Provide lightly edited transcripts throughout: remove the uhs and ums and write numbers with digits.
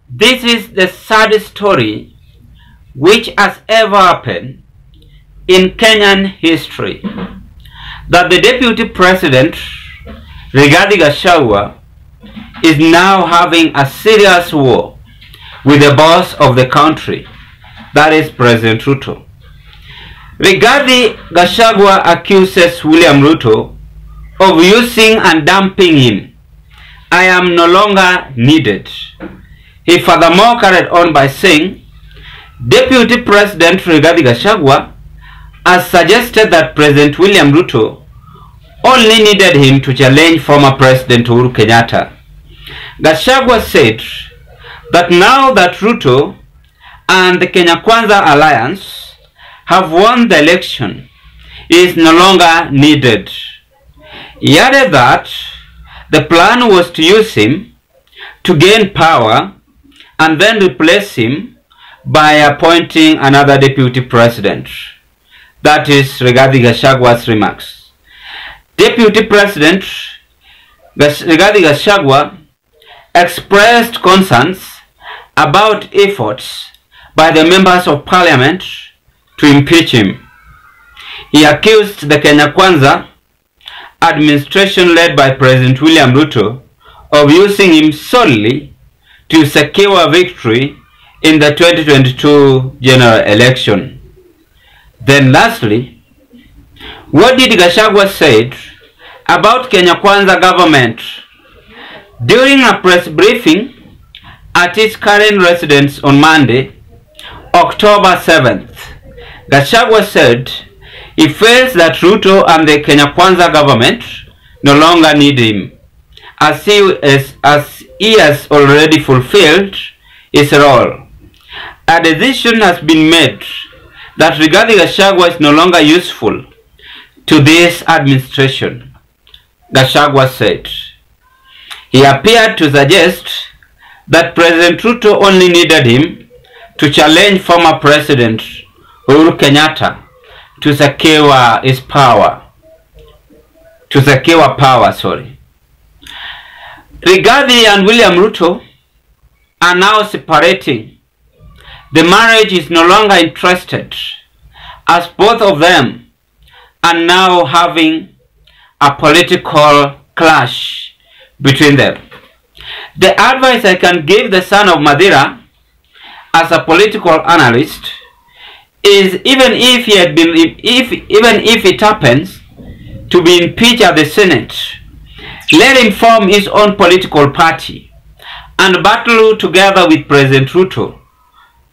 This is the saddest story which has ever happened in Kenyan history, that the Deputy President, Rigathi Gachagua, is now having a serious war with the boss of the country, that is President Ruto. Rigathi Gachagua accuses William Ruto of using and dumping him. I am no longer needed. He furthermore carried on by saying, Deputy President Rigathi Gachagua has suggested that President William Ruto only needed him to challenge former President Uhuru Kenyatta. Gachagua said that now that Ruto and the Kenya Kwanza Alliance have won the election, he is no longer needed. He added that the plan was to use him to gain power and then replace him by appointing another deputy president. That is Rigathi Gachagua's remarks. Deputy President Rigathi Gachagua expressed concerns about efforts by the members of parliament to impeach him. He accused the Kenya Kwanza administration led by President William Ruto of using him solely to secure victory in the 2022 general election. Then lastly, what did Gachagua say about Kenya Kwanza government? During a press briefing at his current residence on Monday, October 7th, Gachagua said he feels that Ruto and the Kenya Kwanza government no longer need him, as he has already fulfilled his role. A decision has been made that Rigathi Gachagua is no longer useful to this administration, Gachagua said. He appeared to suggest that President Ruto only needed him to challenge former President Uhuru Kenyatta to secure his power. Rigathi and William Ruto are now separating. The marriage is no longer interested, as both of them are now having a political clash between them. The advice I can give the son of Madira as a political analyst is, even if it happens to be impeached at the Senate, let him form his own political party and battle together with President Ruto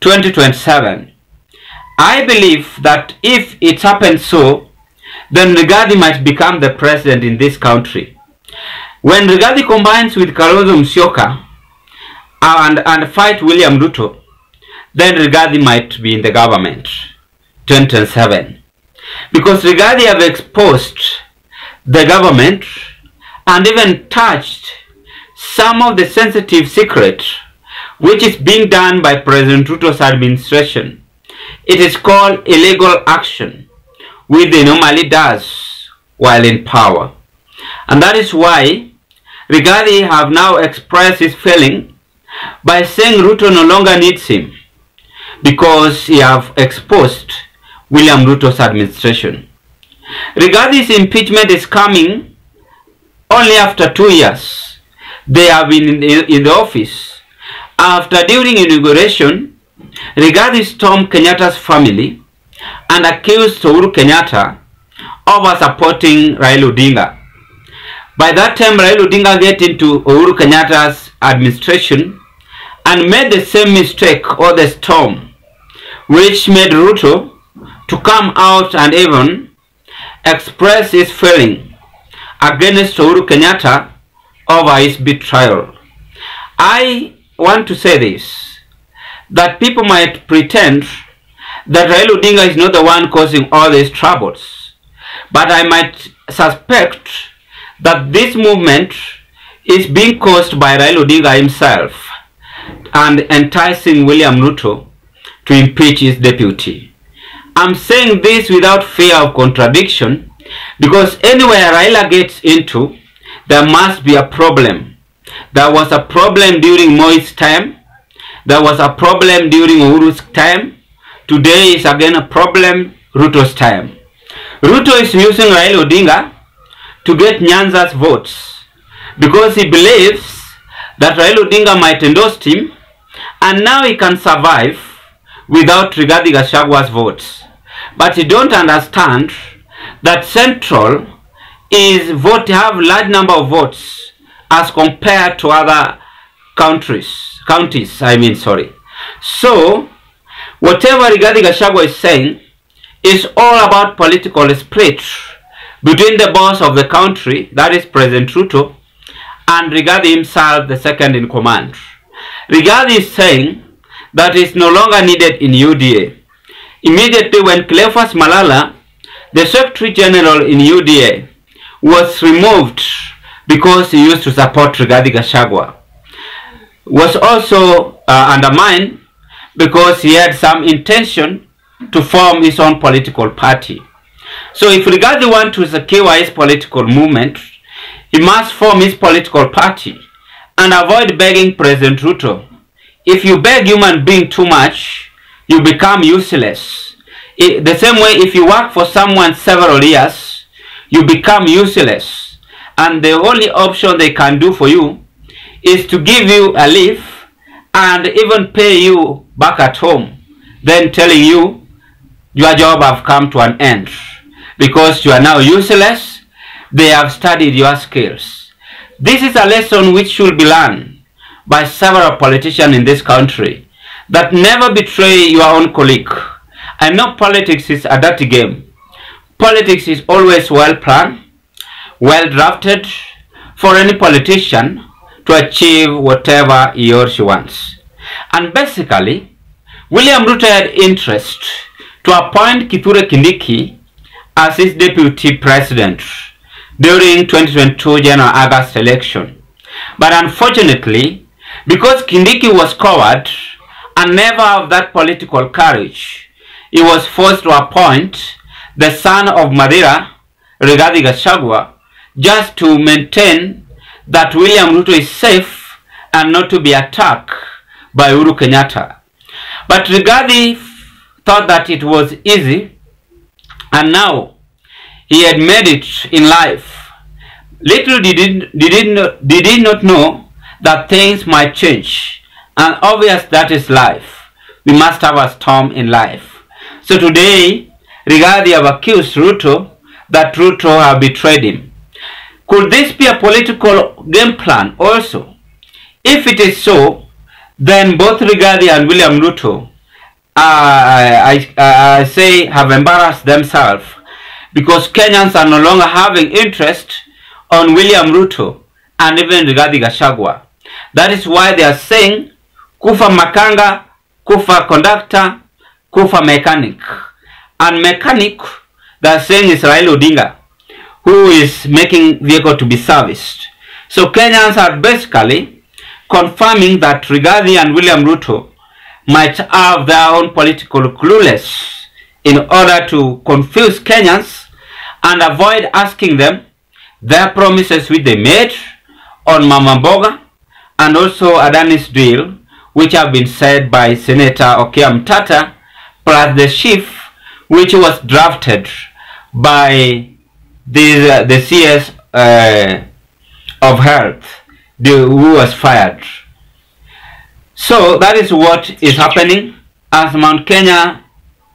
2027. I believe that if it happens so, then Rigathi might become the president in this country. When Rigathi combines with Kalonzo Musyoka and fight William Ruto, then Rigathi might be in the government 2027. Because Rigathi have exposed the government and even touched some of the sensitive secrets which is being done by President Ruto's administration. It is called illegal action, which they normally does while in power. And that is why Rigathi have now expressed his feeling by saying Ruto no longer needs him, because he have exposed William Ruto's administration. Rigathi's impeachment is coming only after 2 years they have been in the office. After, during inauguration, Rigathi stormed Kenyatta's family and accused Uhuru Kenyatta of supporting Raila Odinga. By that time, Raila Odinga get into Uhuru Kenyatta's administration and made the same mistake or the storm, which made Ruto to come out and even express his feeling against Uhuru Kenyatta over his betrayal. I want to say this, that people might pretend that Raila Odinga is not the one causing all these troubles, but I might suspect that this movement is being caused by Raila Odinga himself and enticing William Ruto to impeach his deputy. I'm saying this without fear of contradiction, because anywhere Raila gets into, there must be a problem. There was a problem during Moi's time. There was a problem during Uhuru's time. Today is again a problem Ruto's time. Ruto is using Raila Odinga to get Nyanza's votes because he believes that Raila Odinga might endorse him, and now he can survive without Rigathi Gachagwa's votes. But he don't understand that Central have large number of votes as compared to other counties. So whatever Rigathi Gachagua is saying is all about political split between the boss of the country, that is President Ruto, and Rigathi himself, the second in command. Rigathi is saying that is no longer needed in UDA. Immediately when Cleophas Malala, the Secretary General in UDA, was removed because he used to support Rigathi Gachagua, was also undermined because he had some intention to form his own political party. So if Rigathi wants to secure his political movement, he must form his political party and avoid begging President Ruto. If you beg human being too much, you become useless. The same way, if you work for someone several years, you become useless. And the only option they can do for you is to give you a leave and even pay you back at home, then telling you your job have come to an end because you are now useless. They have studied your skills. This is a lesson which should be learned by several politicians in this country, that never betray your own colleague. I know politics is a dirty game. Politics is always well planned, well drafted for any politician to achieve whatever he or she wants. And basically, William Ruto had interest to appoint Kithure Kindiki as his deputy president during 2022 January-August election. But unfortunately, because Kindiki was coward and never have that political courage, he was forced to appoint the son of Madira, Rigathi Gachagua, just to maintain that William Ruto is safe and not to be attacked by Uhuru Kenyatta. But Rigathi thought that it was easy, and now he had made it in life. Little did he not know that things might change, and obvious that is life. We must have a storm in life. So today, Rigathi have accused Ruto that Ruto have betrayed him. Could this be a political game plan also? If it is so, then both Rigathi and William Ruto, I say, have embarrassed themselves, because Kenyans are no longer having interest on William Ruto and even Rigathi Gachagua. That is why they are saying, kufa makanga, kufa conductor, kufa mechanic. And mechanic, they are saying, is Raila Odinga, who is making vehicle to be serviced. So Kenyans are basically confirming that Rigathi and William Ruto might have their own political clueless in order to confuse Kenyans and avoid asking them their promises which they made on Mama Mboga and also Adani's deal, which have been said by Senator Okiya Mtata, plus the chief which was drafted by the CS of Health, who was fired. So that is what is happening, as Mount Kenya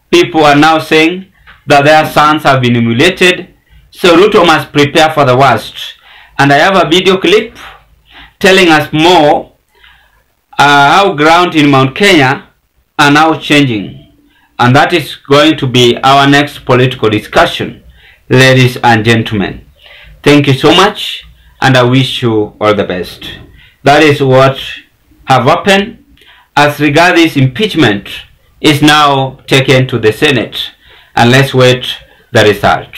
people are now saying that their sons have been humiliated. So Ruto must prepare for the worst. And I have a video clip telling us more how ground in Mount Kenya are now changing. And that is going to be our next political discussion, ladies and gentlemen. Thank you so much, and I wish you all the best. That is what have happened as regards this impeachment is now taken to the Senate, and let's wait the result.